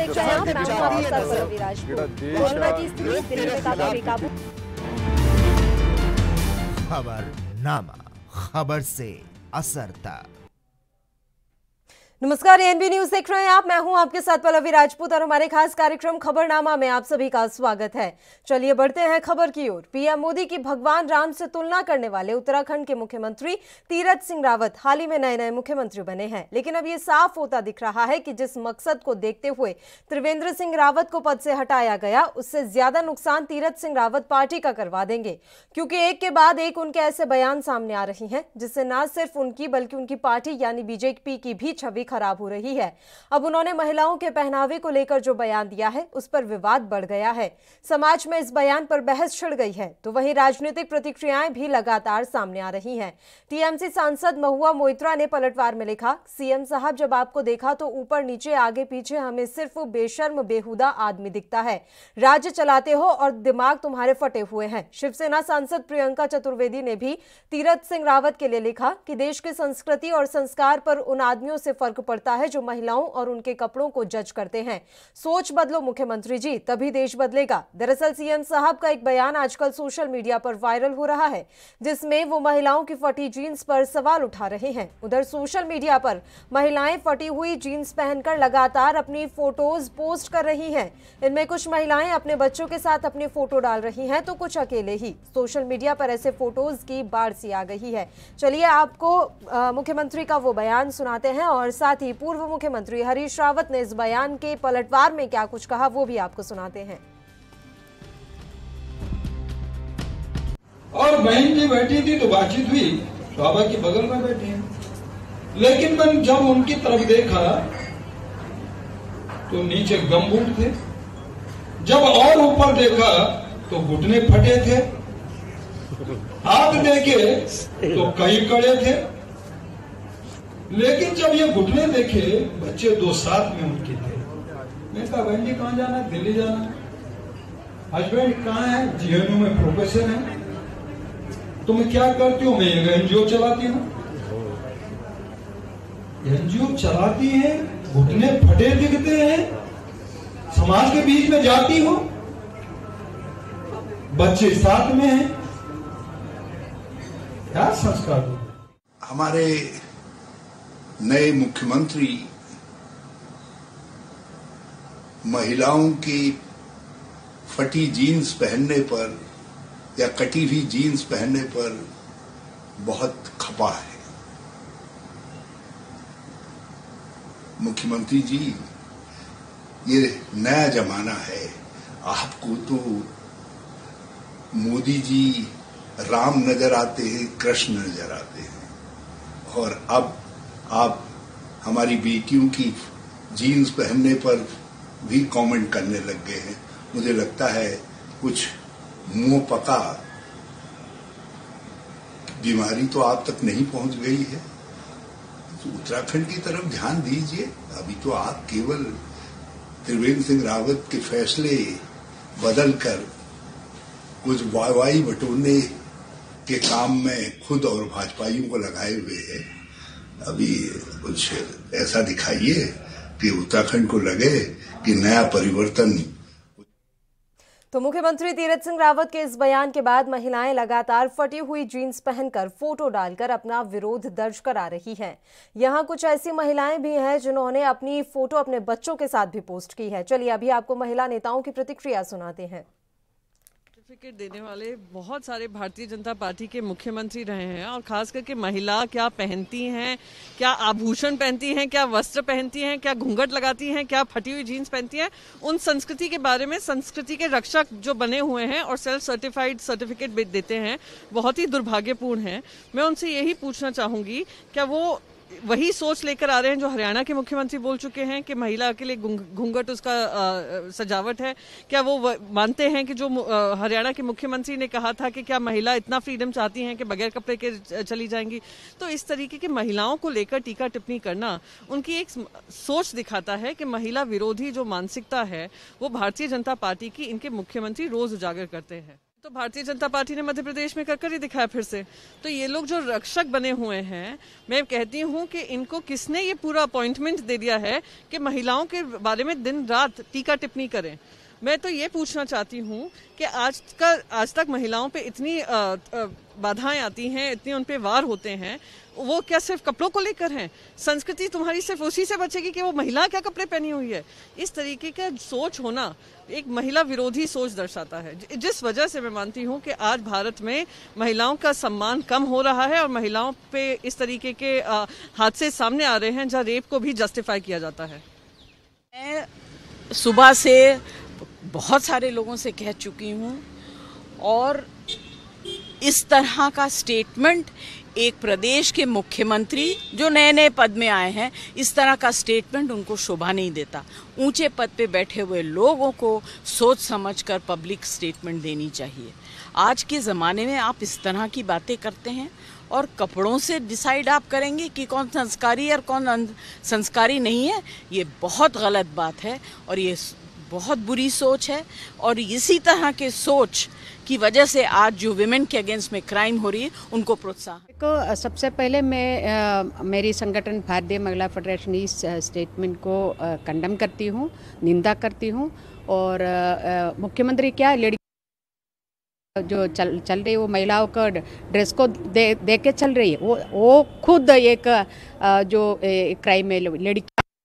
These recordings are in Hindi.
देख रहे हैं आप, मैं हूं आपके साथ पल्लवी राजपूत। कोरोना की स्थिति दिल्ली में काफी बेकाबू। खबरनामा, खबर से असर तक। नमस्कार, एएनबी न्यूज देख रहे हैं आप, मैं हूं आपके साथ पल्लवी राजपूत और हमारे खास कार्यक्रम खबरनामा में आप सभी का स्वागत है। चलिए बढ़ते हैं खबर की ओर। पीएम मोदी की भगवान राम से तुलना करने वाले उत्तराखंड के मुख्यमंत्री तीरथ सिंह रावत हाल ही में नए मुख्यमंत्री बने हैं, लेकिन अब ये साफ होता दिख रहा है कि जिस मकसद को देखते हुए त्रिवेंद्र सिंह रावत को पद से हटाया गया, उससे ज्यादा नुकसान तीरथ सिंह रावत पार्टी का करवा देंगे, क्योंकि एक के बाद एक उनके ऐसे बयान सामने आ रही हैं जिससे न सिर्फ उनकी बल्कि उनकी पार्टी यानी बीजेपी की भी छवि खराब हो रही है। अब उन्होंने महिलाओं के पहनावे को लेकर जो बयान दिया है उस पर विवाद बढ़ गया है। समाज में इस बयान पर बहस छिड़ गई है, तो वहीं राजनीतिक प्रतिक्रियाएं भी लगातार सामने आ रही हैं। टीएमसी सांसद महुआ मोइत्रा ने पलटवार में लिखा, सीएम साहब जब आपको देखा तो ऊपर नीचे आगे पीछे हमें सिर्फ बेशर्म बेहुदा आदमी दिखता है। राज्य चलाते हो और दिमाग तुम्हारे फटे हुए हैं। शिवसेना सांसद प्रियंका चतुर्वेदी ने भी तीरथ सिंह रावत के लिए लिखा कि देश की संस्कृति और संस्कार पर उन आदमियों से फर्क पड़ता है जो महिलाओं और उनके कपड़ों को जज करते हैं। सोच बदलो मुख्यमंत्री जी, तभी देश बदलेगा। दरअसल सीएम साहब का एक बयान आजकल सोशल मीडिया पर वायरल हो रहा है, जिसमें वो महिलाओं की फटी जीन्स पर सवाल उठा रहे हैं। उधर सोशल मीडिया पर महिलाएं फटी हुई जीन्स पहनकर लगातार अपनी फोटोज पोस्ट कर रही हैं। इनमें कुछ महिलाएं अपने बच्चों के साथ अपनी फोटो डाल रही हैं, तो कुछ अकेले ही। सोशल मीडिया पर ऐसे फोटोज की बाढ़ सी आ गई है। चलिए आपको मुख्यमंत्री का वो बयान सुनाते हैं और साथ ही पूर्व मुख्यमंत्री हरीश रावत ने इस बयान के पलटवार में क्या कुछ कहा वो भी आपको सुनाते हैं। और बहन जी बैठी थी तो बातचीत हुई, बाबा के बगल में बैठी हैं, लेकिन मैंने जब उनकी तरफ देखा तो नीचे गमबूट थे, जब और ऊपर देखा तो घुटने फटे थे, हाथ देखे तो कई कड़े थे, लेकिन जब ये घुटने देखे बच्चे दो साथ में उनके थे। मैं कहा बहन जी कहाँ जाना है? दिल्ली जाना है। हस्बैंड कहाँ है? जीएनयू में प्रोफेसर है। तुम क्या करती हो? मैं एक एनजीओ चलाती हूँ। एनजीओ चलाती है, घुटने फटे दिखते हैं, समाज के बीच में जाती हो, बच्चे साथ में हैं, क्या संस्कार हो? हमारे नए मुख्यमंत्री महिलाओं की फटी जीन्स पहनने पर या कटी हुई जीन्स पहनने पर बहुत खपा है। मुख्यमंत्री जी, ये नया जमाना है। आपको तो मोदी जी राम नजर आते हैं, कृष्ण नजर आते हैं, और अब आप हमारी बेटियों की जीन्स पहनने पर भी कमेंट करने लग गए हैं। मुझे लगता है कुछ मुंह पका बीमारी तो आप तक नहीं पहुंच गई है, तो उत्तराखंड की तरफ ध्यान दीजिए। अभी तो आप केवल त्रिवेंद्र सिंह रावत के फैसले बदलकर कुछ वाहवाही बटोरने के काम में खुद और भाजपाइयों को लगाए हुए हैं। अभी कुछ ऐसा दिखाइए कि उत्तराखंड को लगे कि नया परिवर्तन। तो मुख्यमंत्री तीरथ सिंह रावत के इस बयान के बाद महिलाएं लगातार फटी हुई जीन्स पहनकर फोटो डालकर अपना विरोध दर्ज करा रही हैं। यहां कुछ ऐसी महिलाएं भी हैं जिन्होंने अपनी फोटो अपने बच्चों के साथ भी पोस्ट की है। चलिए अभी आपको महिला नेताओं की प्रतिक्रिया सुनाते हैं। सर्टिफिकेट देने वाले बहुत सारे भारतीय जनता पार्टी के मुख्यमंत्री रहे हैं, और खास करके महिला क्या पहनती हैं, क्या आभूषण पहनती हैं, क्या वस्त्र पहनती हैं, क्या घूंघट लगाती हैं, क्या फटी हुई जीन्स पहनती हैं, उन संस्कृति के बारे में संस्कृति के रक्षक जो बने हुए हैं और सेल्फ सर्टिफाइड सर्टिफिकेट देते हैं, बहुत ही दुर्भाग्यपूर्ण है। मैं उनसे यही पूछना चाहूंगी, क्या वो वही सोच लेकर आ रहे हैं जो हरियाणा के मुख्यमंत्री बोल चुके हैं कि महिला के लिए घूंघट उसका सजावट है? क्या वो मानते हैं कि जो हरियाणा के मुख्यमंत्री ने कहा था कि क्या महिला इतना फ्रीडम चाहती हैं कि बगैर कपड़े के चली जाएंगी? तो इस तरीके की महिलाओं को लेकर टीका टिप्पणी करना उनकी एक सोच दिखाता है कि महिला विरोधी जो मानसिकता है वो भारतीय जनता पार्टी की इनके मुख्यमंत्री रोज उजागर करते हैं। तो भारतीय जनता पार्टी ने मध्य प्रदेश में कर ही दिखाया फिर से। तो ये लोग जो रक्षक बने हुए हैं, मैं कहती हूँ कि इनको किसने ये पूरा अपॉइंटमेंट दे दिया है कि महिलाओं के बारे में दिन रात टीका टिप्पणी करें। मैं तो ये पूछना चाहती हूँ कि आज तक महिलाओं पे इतनी बाधाएं आती हैं, इतने उन पे वार होते हैं, वो क्या सिर्फ कपड़ों को लेकर हैं? संस्कृति तुम्हारी सिर्फ उसी से बचेगी कि वो महिला क्या कपड़े पहनी हुई है। इस तरीके का सोच होना एक महिला विरोधी सोच दर्शाता है, जिस वजह से मैं मानती हूँ कि आज भारत में महिलाओं का सम्मान कम हो रहा है और महिलाओं पे इस तरीके के हादसे सामने आ रहे हैं जहाँ रेप को भी जस्टिफाई किया जाता है। मैं सुबह से बहुत सारे लोगों से कह चुकी हूँ और इस तरह का स्टेटमेंट एक प्रदेश के मुख्यमंत्री जो नए नए पद में आए हैं, इस तरह का स्टेटमेंट उनको शोभा नहीं देता। ऊंचे पद पे बैठे हुए लोगों को सोच समझकर पब्लिक स्टेटमेंट देनी चाहिए। आज के ज़माने में आप इस तरह की बातें करते हैं और कपड़ों से डिसाइड आप करेंगे कि कौन संस्कारी और कौन संस्कारी नहीं है। ये बहुत गलत बात है और ये बहुत बुरी सोच है और इसी तरह के सोच की वजह से आज जो विमेन के अगेंस्ट में क्राइम हो रही है उनको प्रोत्साहन। सबसे पहले मैं मेरी संगठन भारतीय महिला फेडरेशन इस स्टेटमेंट को कंडेम करती हूँ, निंदा करती हूँ। और मुख्यमंत्री क्या लड़की जो चल रही है वो महिलाओं को ड्रेस को दे के चल रही है, वो खुद एक जो क्राइम है। लड़की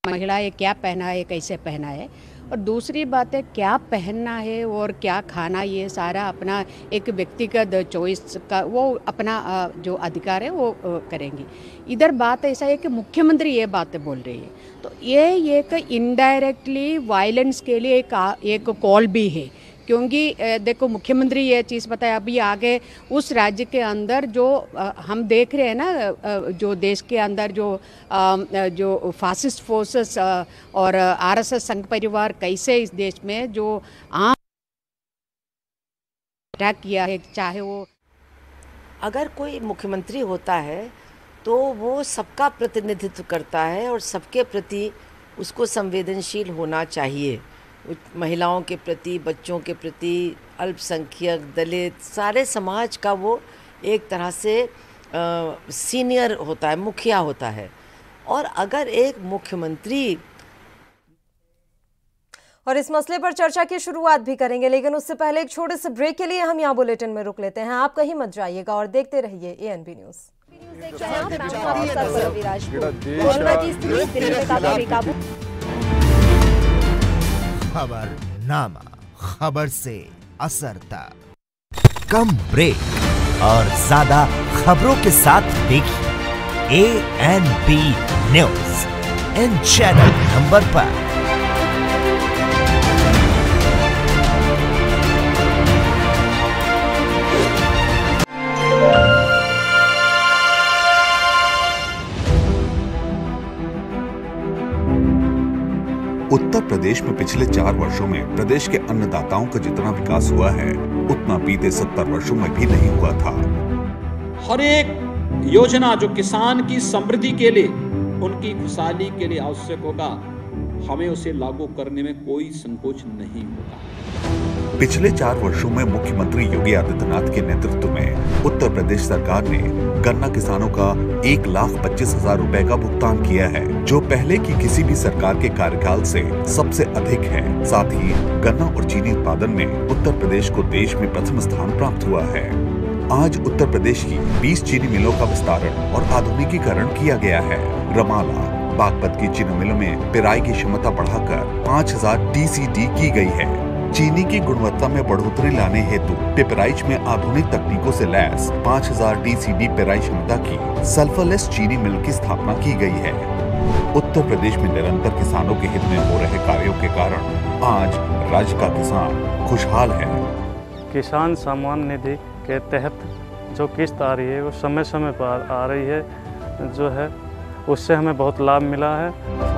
महिला क्या पहना है, कैसे पहना है, और दूसरी बात है क्या पहनना है और क्या खाना, ये सारा अपना एक व्यक्तिगत चॉइस का वो अपना जो अधिकार है वो करेंगी। इधर बात ऐसा है कि मुख्यमंत्री ये बातें बोल रही है, तो ये एक इनडायरेक्टली वायलेंस के लिए एक कॉल भी है। क्योंकि देखो मुख्यमंत्री ये चीज़ बताया, अभी आगे उस राज्य के अंदर जो हम देख रहे हैं ना, जो देश के अंदर जो फासिस्ट फोर्सेस और आरएसएस संघ परिवार कैसे इस देश में जो आम अटैक किया है, चाहे वो अगर कोई मुख्यमंत्री होता है तो वो सबका प्रतिनिधित्व करता है और सबके प्रति उसको संवेदनशील होना चाहिए। महिलाओं के प्रति, बच्चों के प्रति, अल्पसंख्यक, दलित, सारे समाज का वो एक तरह से सीनियर होता है, मुखिया होता है। और अगर एक मुख्यमंत्री, और इस मसले पर चर्चा की शुरुआत भी करेंगे, लेकिन उससे पहले एक छोटे से ब्रेक के लिए हम यहाँ बुलेटिन में रुक लेते हैं। आप कहीं मत जाइएगा और देखते रहिए एएनबी न्यूज़। खबरनामा, खबर से असर तक। कम ब्रेक और ज्यादा खबरों के साथ देखिए एएनबी न्यूज़ इन चैनल नंबर पर। उत्तर प्रदेश में पिछले 4 वर्षों में प्रदेश के अन्नदाताओं का जितना विकास हुआ है उतना बीते 70 वर्षों में भी नहीं हुआ था। हर एक योजना जो किसान की समृद्धि के लिए, उनकी खुशहाली के लिए आवश्यक होगा, हमें उसे लागू करने में कोई संकोच नहीं होगा। पिछले 4 वर्षों में मुख्यमंत्री योगी आदित्यनाथ के नेतृत्व में उत्तर प्रदेश सरकार ने गन्ना किसानों का 1,25,000 रुपए का भुगतान किया है, जो पहले की किसी भी सरकार के कार्यकाल से सबसे अधिक है। साथ ही गन्ना और चीनी उत्पादन में उत्तर प्रदेश को देश में प्रथम स्थान प्राप्त हुआ है। आज उत्तर प्रदेश की 20 चीनी मिलों का विस्तारण और आधुनिकीकरण किया गया है। रमाला, बागपत की चीनी मिलों में पेराई की क्षमता बढ़ाकर 5,000 TCD की गई है। चीनी की गुणवत्ता में बढ़ोतरी लाने हेतु पिपराइच में आधुनिक तकनीकों से लैस 5,000 TCD पेराई क्षमता की सल्फरलेस चीनी मिल की स्थापना की गई है। उत्तर प्रदेश में निरंतर किसानों के हित में हो रहे कार्यों के कारण आज राज्य का किसान खुशहाल है। किसान सम्मान निधि के तहत जो किस्त आ रही है वो समय समय पर आ रही है, जो है उससे हमें बहुत लाभ मिला है।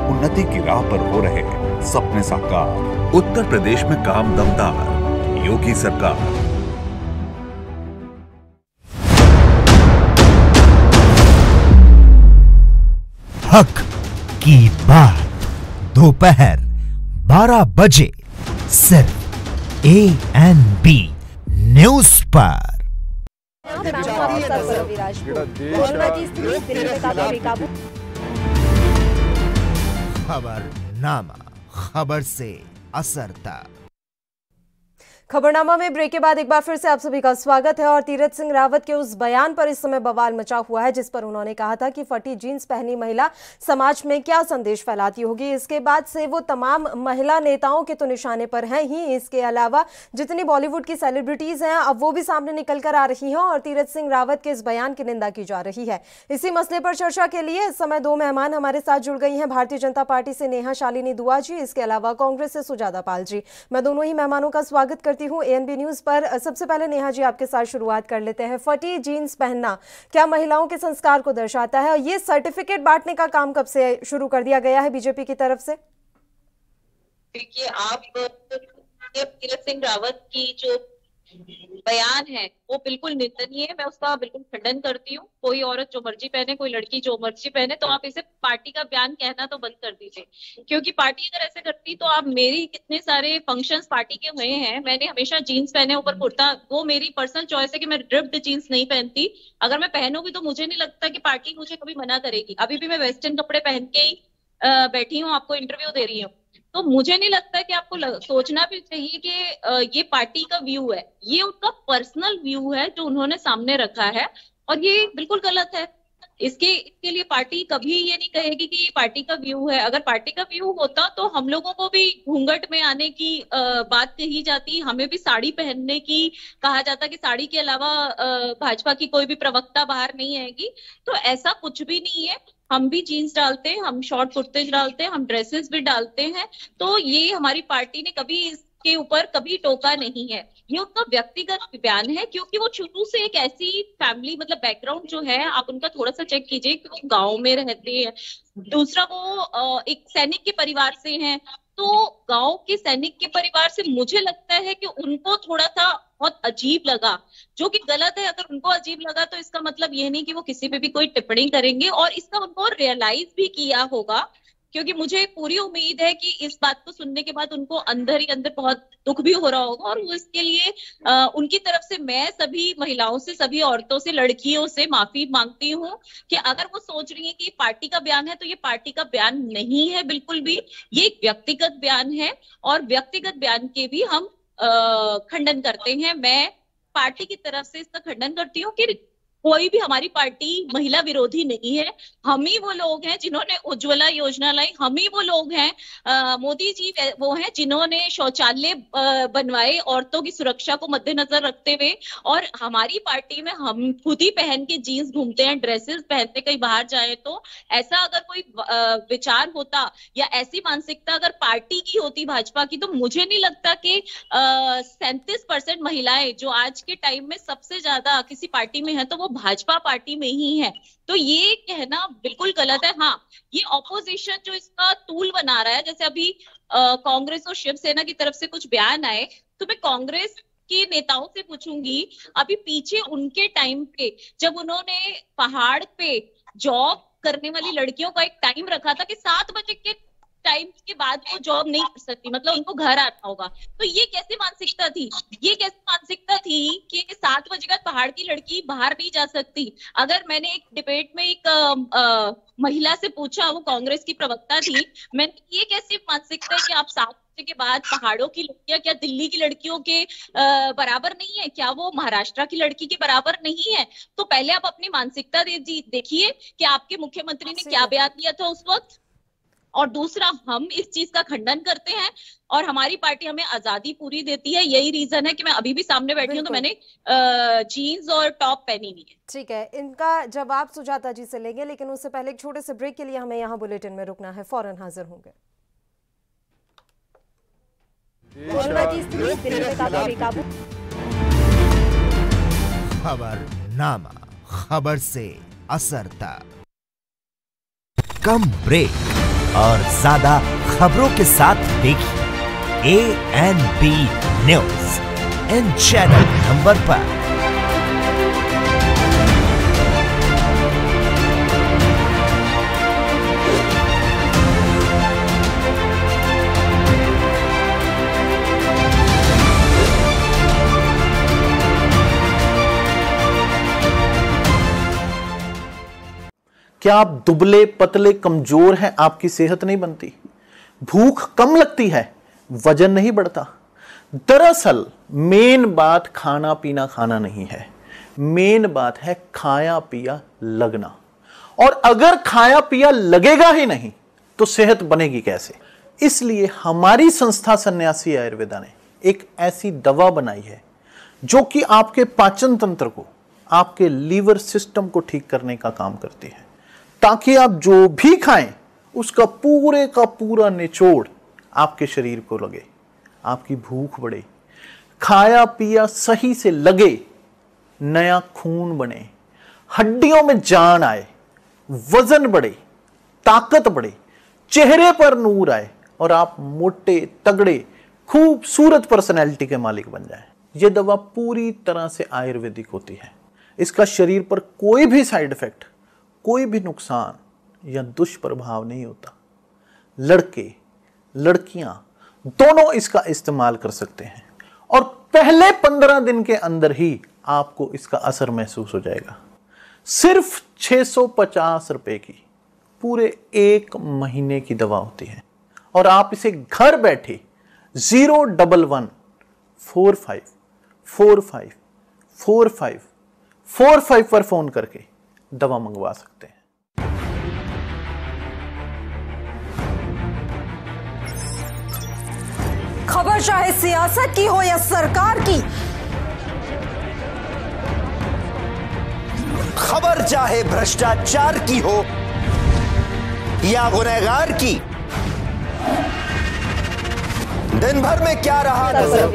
उन्नति की राह पर हो रहे सपने साकार। उत्तर प्रदेश में काम दमदार, योगी सरकार। हक की बात दोपहर 12 बजे सिर्फ एएनबी न्यूज पर। खबरनामा, खबर से असर तक। खबरनामा में ब्रेक के बाद एक बार फिर से आप सभी का स्वागत है। और तीरथ सिंह रावत के उस बयान पर इस समय बवाल मचा हुआ है जिस पर उन्होंने कहा था कि फटी जीन्स पहनी महिला समाज में क्या संदेश फैलाती होगी। इसके बाद से वो तमाम महिला नेताओं के तो निशाने पर हैं ही, इसके अलावा जितनी बॉलीवुड की सेलिब्रिटीज हैं अब वो भी सामने निकल कर आ रही हैं और तीरथ सिंह रावत के इस बयान की निंदा की जा रही है। इसी मसले पर चर्चा के लिए इस समय दो मेहमान हमारे साथ जुड़ गई हैं। भारतीय जनता पार्टी से नेहा शालिनी दुआ जी, इसके अलावा कांग्रेस से सुजाता पाल जी। मैं दोनों ही मेहमानों का स्वागत करती हूं एएनबी न्यूज पर। सबसे पहले नेहा जी आपके साथ शुरुआत कर लेते हैं। फटी जीन्स पहनना क्या महिलाओं के संस्कार को दर्शाता है? और ये सर्टिफिकेट बांटने का काम कब से शुरू कर दिया गया है बीजेपी की तरफ से? देखिए, आप तीरथ सिंह रावत की जो बयान है वो बिल्कुल निंदनीय है। मैं उसका बिल्कुल खंडन करती हूँ। कोई औरत जो मर्जी पहने, कोई लड़की जो मर्जी पहने, तो आप इसे पार्टी का बयान कहना तो बंद कर दीजिए। क्योंकि पार्टी अगर ऐसे करती तो आप मेरी कितने सारे फंक्शंस पार्टी के हुए हैं, मैंने हमेशा जीन्स पहने ऊपर कुर्ता। वो मेरी पर्सनल चॉइस है कि मैं ड्रिप्ड जीन्स नहीं पहनती। अगर मैं पहनूंगी तो मुझे नहीं लगता कि पार्टी मुझे कभी मना करेगी। अभी भी मैं वेस्टर्न कपड़े पहन के ही बैठी हूँ, आपको इंटरव्यू दे रही हूँ। तो मुझे नहीं लगता कि आपको सोचना भी चाहिए कि ये पार्टी का व्यू है, ये उनका पर्सनल व्यू है जो उन्होंने सामने रखा है और ये बिल्कुल गलत है। इसके लिए पार्टी कभी ये नहीं कहेगी कि ये पार्टी का व्यू है। अगर पार्टी का व्यू होता तो हम लोगों को भी घूंघट में आने की बात कही जाती, हमें भी साड़ी पहनने की कहा जाता कि साड़ी के अलावा भाजपा की कोई भी प्रवक्ता बाहर नहीं आएगी। तो ऐसा कुछ भी नहीं है। हम भी जीन्स डालते हैं, हम शॉर्ट कुर्ते डालते हैं, हम ड्रेसेस भी डालते हैं। तो ये हमारी पार्टी ने कभी इसके ऊपर कभी टोका नहीं है। ये उनका व्यक्तिगत बयान है क्योंकि वो शुरू से एक ऐसी फैमिली, मतलब बैकग्राउंड जो है आप उनका थोड़ा सा चेक कीजिए कि वो गाँव में रहते हैं। दूसरा, वो एक सैनिक के परिवार से हैं। तो गांव के सैनिक के परिवार से मुझे लगता है कि उनको थोड़ा सा बहुत अजीब लगा, जो कि गलत है। अगर उनको अजीब लगा तो इसका मतलब ये नहीं कि वो किसी पे भी कोई टिप्पणी करेंगे और इसका उनको रियलाइज भी किया होगा। क्योंकि मुझे पूरी उम्मीद है कि इस बात को सुनने के बाद उनको अंदर ही अंदर बहुत दुख भी हो रहा होगा और वो इसके लिए उनकी तरफ से मैं सभी महिलाओं से, सभी औरतों से, लड़कियों से माफी मांगती हूँ कि अगर वो सोच रही है कि पार्टी का बयान है तो ये पार्टी का बयान नहीं है बिल्कुल भी। ये एक व्यक्तिगत बयान है और व्यक्तिगत बयान के भी हम खंडन करते हैं। मैं पार्टी की तरफ से इसका खंडन करती हूँ कि कोई भी हमारी पार्टी महिला विरोधी नहीं है। हम ही वो लोग हैं जिन्होंने उज्ज्वला योजना लाई, हम ही वो लोग हैं, मोदी जी वो हैं जिन्होंने शौचालय बनवाए औरतों की सुरक्षा को मद्देनजर रखते हुए। और हमारी पार्टी में हम खुद ही पहन के जीन्स घूमते हैं, ड्रेसेस पहनते कहीं बाहर जाए। तो ऐसा अगर कोई विचार होता या ऐसी मानसिकता अगर पार्टी की होती, भाजपा की, तो मुझे नहीं लगता कि 37% महिलाएं जो आज के टाइम में सबसे ज्यादा किसी पार्टी में है तो वो भाजपा पार्टी में ही है। तो ये कहना बिल्कुल गलत है। हाँ, ये ऑपोजिशन जो इसका तूल बना रहा है, जैसे अभी कांग्रेस और शिवसेना की तरफ से कुछ बयान आए, तो मैं कांग्रेस के नेताओं से पूछूंगी, अभी पीछे उनके टाइम पे जब उन्होंने पहाड़ पे जॉब करने वाली लड़कियों का एक टाइम रखा था कि 7 बजे के टाइम के बाद वो जॉब नहीं कर सकती, मतलब उनको घर आना होगा। तो ये कैसी मानसिकता थी? ये कैसी मानसिकता थी कि 7 बजे का पहाड़ की लड़की बाहर नहीं जा सकती? अगर मैंने एक डिबेट में एक महिला से पूछा, वो कांग्रेस की प्रवक्ता थी, मैंने ये कैसी मानसिकता है कि आप 7 बजे के बाद पहाड़ों की लड़कियां क्या दिल्ली की लड़कियों के बराबर नहीं है? क्या वो महाराष्ट्र की लड़की के बराबर नहीं है? तो पहले आप अपनी मानसिकता देखिए कि आपके मुख्यमंत्री ने क्या बयान दिया था उस वक्त। और दूसरा, हम इस चीज का खंडन करते हैं और हमारी पार्टी हमें आजादी पूरी देती है। यही रीजन है कि मैं अभी भी सामने बैठी हूँ तो मैंने जीन्स और टॉप पहनी हुई है। ठीक है, इनका जवाब सुजाता जी से लेंगे, लेकिन उससे पहले एक छोटे से ब्रेक के लिए हमें यहाँ बुलेटिन में रुकना है। फौरन हाजिर होंगे। खबरनामा, खबर से असर तक। कम ब्रेक और ज्यादा खबरों के साथ देखिए ANB news in channel number पर। क्या आप दुबले पतले कमजोर हैं, आपकी सेहत नहीं बनती? भूख कम लगती है, वजन नहीं बढ़ता? दरअसल मेन बात खाना पीना खाना नहीं है, मेन बात है खाया पिया लगना। और अगर खाया पिया लगेगा ही नहीं तो सेहत बनेगी कैसे? इसलिए हमारी संस्था सन्यासी आयुर्वेदा ने एक ऐसी दवा बनाई है जो कि आपके पाचन तंत्र को, आपके लीवर सिस्टम को ठीक करने का काम करती है, ताकि आप जो भी खाएं उसका पूरे का पूरा निचोड़ आपके शरीर को लगे, आपकी भूख बढ़े, खाया पिया सही से लगे, नया खून बने, हड्डियों में जान आए, वजन बढ़े, ताकत बढ़े, चेहरे पर नूर आए और आप मोटे तगड़े खूबसूरत पर्सनैलिटी के मालिक बन जाएं। यह दवा पूरी तरह से आयुर्वेदिक होती है। इसका शरीर पर कोई भी साइड इफेक्ट, कोई भी नुकसान या दुष्प्रभाव नहीं होता। लड़के लड़कियां दोनों इसका इस्तेमाल कर सकते हैं और पहले 15 दिन के अंदर ही आपको इसका असर महसूस हो जाएगा। सिर्फ 650 रुपए की पूरे 1 महीने की दवा होती है और आप इसे घर बैठे 01145454545 पर फोन करके दवा मंगवा सकते हैं। खबर चाहे सियासत की हो या सरकार की, खबर चाहे भ्रष्टाचार की हो या गुनहगार की, दिन भर में क्या रहा नजर।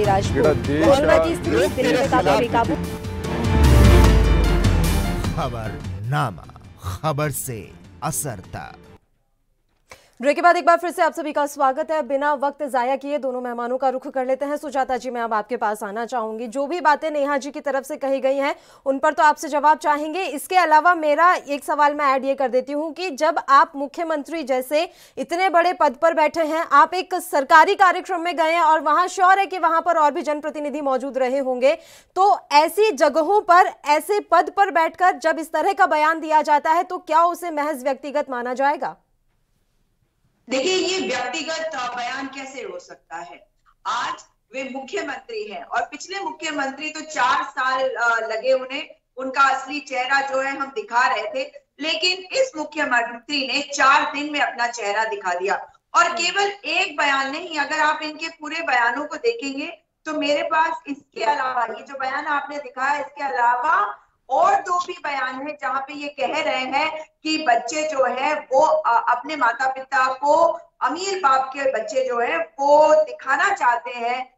खबरनामा, खबर से असर तक। ब्रेक के बाद एक बार फिर से आप सभी का स्वागत है। बिना वक्त जाया किए दोनों मेहमानों का रुख कर लेते हैं। सुजाता जी, मैं अब आपके पास आना चाहूंगी। जो भी बातें नेहा जी की तरफ से कही गई हैं उन पर तो आपसे जवाब चाहेंगे। इसके अलावा मेरा एक सवाल मैं ऐड ये कर देती हूं कि जब आप मुख्यमंत्री जैसे इतने बड़े पद पर बैठे हैं, आप एक सरकारी कार्यक्रम में गए हैं और वहां श्योर है कि वहां पर और भी जनप्रतिनिधि मौजूद रहे होंगे, तो ऐसी जगहों पर ऐसे पद पर बैठकर जब इस तरह का बयान दिया जाता है तो क्या उसे महज व्यक्तिगत माना जाएगा? देखिए, ये व्यक्तिगत बयान कैसे हो सकता है? आज वे मुख्यमंत्री हैं और पिछले मुख्यमंत्री तो 4 साल लगे उन्हें, उनका असली चेहरा जो है हम दिखा रहे थे, लेकिन इस मुख्यमंत्री ने 4 दिन में अपना चेहरा दिखा दिया। और केवल एक बयान नहीं, अगर आप इनके पूरे बयानों को देखेंगे तो मेरे पास इसके अलावा, ये जो बयान आपने दिखाया, इसके अलावा और 2 भी बयान है जहां पे ये कह रहे हैं कि बच्चे जो है वो अपने माता पिता को, अमीर बाप के बच्चे जो है वो दिखाना चाहते हैं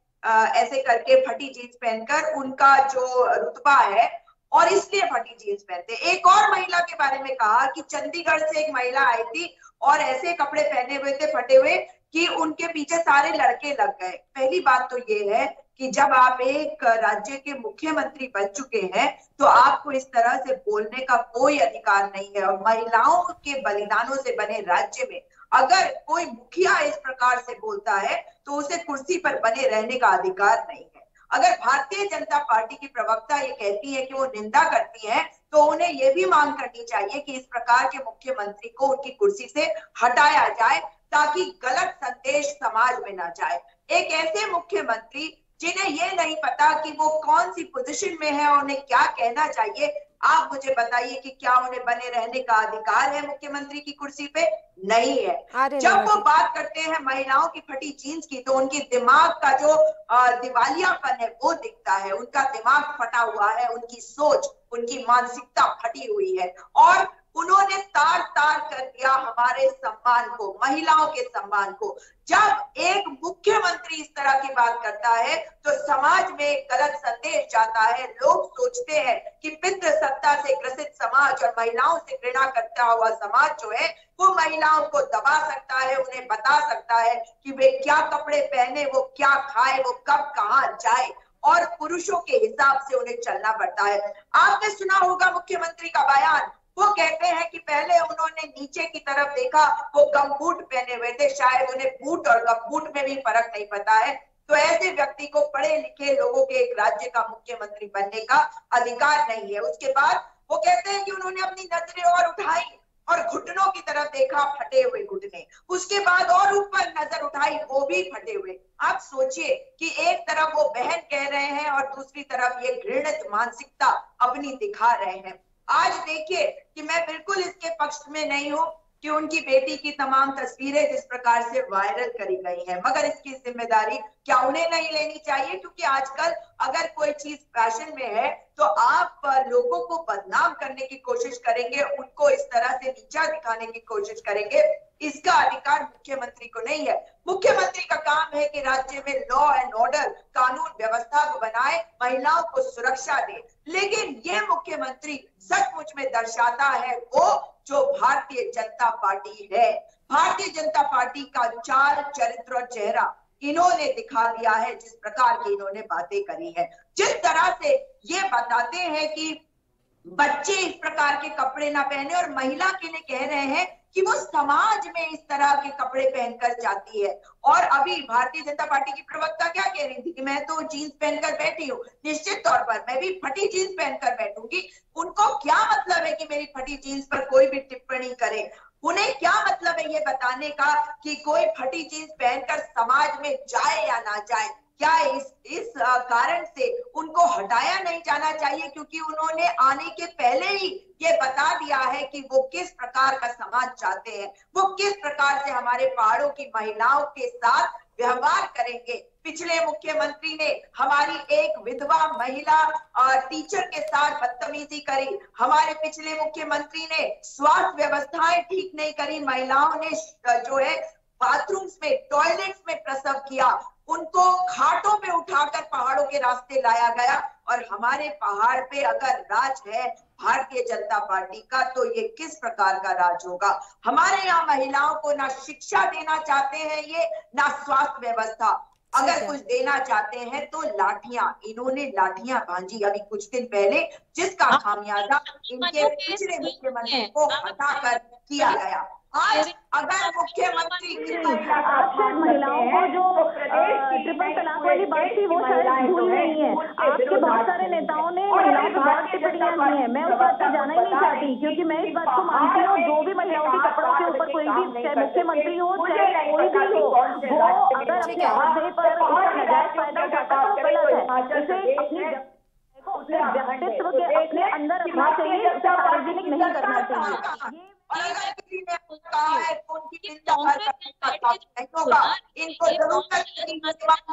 ऐसे करके फटी जीन्स पहनकर उनका जो रुतबा है, और इसलिए फटी जीन्स पहनते। एक और महिला के बारे में कहा कि चंडीगढ़ से एक महिला आई थी और ऐसे कपड़े पहने हुए थे फटे हुए कि उनके पीछे सारे लड़के लग गए। पहली बात तो ये है कि जब आप एक राज्य के मुख्यमंत्री बन चुके हैं तो आपको इस तरह से बोलने का कोई अधिकार नहीं है। और महिलाओं के बलिदानों से बने राज्य में अगर कोई मुखिया इस प्रकार से बोलता है तो उसे कुर्सी पर बने रहने का अधिकार नहीं है। अगर भारतीय जनता पार्टी की प्रवक्ता ये कहती है कि वो निंदा करती है तो उन्हें ये भी मांग करनी चाहिए कि इस प्रकार के मुख्यमंत्री को उनकी कुर्सी से हटाया जाए ताकि गलत संदेश समाज में ना जाए। एक ऐसे मुख्यमंत्री जिन्हें ये नहीं पता कि वो कौन सी पोजीशन में है और उन्हें क्या कहना चाहिए, आप मुझे बताइए कि क्या उन्हें बने रहने का अधिकार है मुख्यमंत्री की कुर्सी पे? नहीं है। जब वो बात करते हैं महिलाओं की फटी जीन्स की तो उनकी दिमाग का जो दिवालियापन है वो दिखता है। उनका दिमाग फटा हुआ है, उनकी सोच, उनकी मानसिकता फटी हुई है और उन्होंने तार तार कर दिया हमारे सम्मान को, महिलाओं के सम्मान को। जब एक मुख्यमंत्री इस तरह की बात करता है तो समाज में गलत संदेश जाता है। लोग सोचते हैं कि पितृ सत्ता से ग्रसित समाज और महिलाओं से घृणा करता हुआ समाज जो है वो महिलाओं को दबा सकता है, उन्हें बता सकता है कि वे क्या कपड़े पहने, वो क्या खाए, वो कब कहाँ जाए, और पुरुषों के हिसाब से उन्हें चलना पड़ता है। आपने सुना होगा मुख्यमंत्री का बयान, वो कहते हैं कि पहले उन्होंने नीचे की तरफ देखा, वो गमबूट पहने हुए थे, शायद उन्हें बूट और गमबूट में भी फर्क नहीं पता है। तो ऐसे व्यक्ति को पढ़े लिखे लोगों के एक राज्य का मुख्यमंत्री बनने का अधिकार नहीं है। उसके बाद वो कहते हैं कि उन्होंने अपनी नजरें और उठाई और घुटनों की तरफ देखा, फटे हुए घुटने। उसके बाद और ऊपर नजर उठाई, वो भी फटे हुए। आप सोचिए कि एक तरफ वो बहन कह रहे हैं और दूसरी तरफ ये घृणित मानसिकता अपनी दिखा रहे हैं। आज देखिए कि मैं बिल्कुल इसके पक्ष में नहीं हूं कि उनकी बेटी की तमाम तस्वीरें जिस प्रकार से वायरल करी गई हैं, मगर इसकी जिम्मेदारी क्या उन्हें नहीं लेनी चाहिए? क्योंकि आजकल अगर कोई चीज फैशन में है तो आप लोगों को बदनाम करने की कोशिश करेंगे, उनको इस तरह से नीचा दिखाने की कोशिश करेंगे, इसका अधिकार मुख्यमंत्री को नहीं है। मुख्यमंत्री का काम है कि राज्य में लॉ एंड ऑर्डर, कानून व्यवस्था को बनाए, महिलाओं को सुरक्षा दे। लेकिन ये मुख्यमंत्री सचमुच में दर्शाता है वो जो भारतीय जनता पार्टी है। भारतीय जनता पार्टी का चाल, चरित्र और चेहरा इन्होंने दिखा दिया है। जिस प्रकार की इन्होंने बातें करी है, जिस तरह से ये बताते हैं कि बच्चे इस प्रकार के कपड़े ना पहने, और महिला के लिए कह रहे हैं कि वो समाज में इस तरह के कपड़े पहनकर जाती है। और अभी भारतीय जनता पार्टी की प्रवक्ता क्या कह रही थी कि मैं तो जीन्स पहनकर बैठी हूँ, निश्चित तौर पर मैं भी फटी जीन्स पहनकर बैठूंगी। उनको क्या मतलब है कि मेरी फटी जीन्स पर कोई भी टिप्पणी करे? उन्हें क्या मतलब है ये बताने का कि कोई फटी जीन्स पहनकर समाज में जाए या ना जाए? क्या इस कारण से उनको हटाया नहीं जाना चाहिए? क्योंकि उन्होंने आने के पहले ही ये बता दिया है कि वो किस प्रकार का समाज चाहते हैं, वो किस प्रकार से हमारे पहाड़ों की महिलाओं के साथ व्यवहार करेंगे। पिछले मुख्यमंत्री ने हमारी एक विधवा महिला टीचर के साथ बदतमीजी करी। हमारे पिछले मुख्यमंत्री ने स्वास्थ्य व्यवस्थाएं ठीक नहीं करी, महिलाओं ने जो है बाथरूम्स में, टॉयलेट्स में प्रसव किया, उनको खाटों पे उठाकर पहाड़ों के रास्ते लाया गया। और हमारे पहाड़ पे अगर राज है भारतीय जनता पार्टी का, तो ये किस प्रकार का राज होगा? हमारे यहाँ महिलाओं को ना शिक्षा देना चाहते हैं ये, ना स्वास्थ्य व्यवस्था। अगर कुछ देना चाहते हैं तो लाठियां, इन्होंने लाठियां भांजी अभी कुछ दिन पहले, जिसका खामियाजा इनके पिछले मुख्यमंत्री को हटाकर किया गया। आज अगर मुख्यमंत्री महिलाओं को जो ट्रिपल तलाक वाली बात थी वो शायद भूल नहीं है। आपके बहुत सारे नेताओं ने महिलाओं पर बहुत टिप्पणियां की हैं, मैं उस बात पर जाना ही नहीं चाहती, क्योंकि मैं इस बात को मानती हूँ जो भी महिलाओं के कपड़ों के ऊपर कोई भी, चाहे मुख्यमंत्री हो चाहे कोई भी हो, वो अगर अपने अहदे पर नाजायज फायदा उठाता है तो गलत है। इसे अपने व्यक्तित्व के अपने अंदर रखना चाहिए, इसे सार्वजनिक नहीं करना चाहिए। और अगर किसी ने कहा है तो उनकी चिंता होगा, इनको जरूर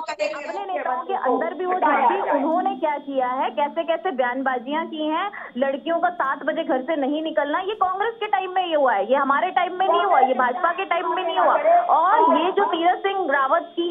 अपने नेताओं के अंदर भी वो झांकी। उन्होंने क्या किया है, कैसे कैसे बयानबाजियां की हैं, लड़कियों का 7 बजे घर से नहीं निकलना, ये कांग्रेस के टाइम में ये हुआ है, ये हमारे टाइम में नहीं हुआ, ये भाजपा के टाइम में नहीं हुआ। और ये जो तीरथ सिंह रावत की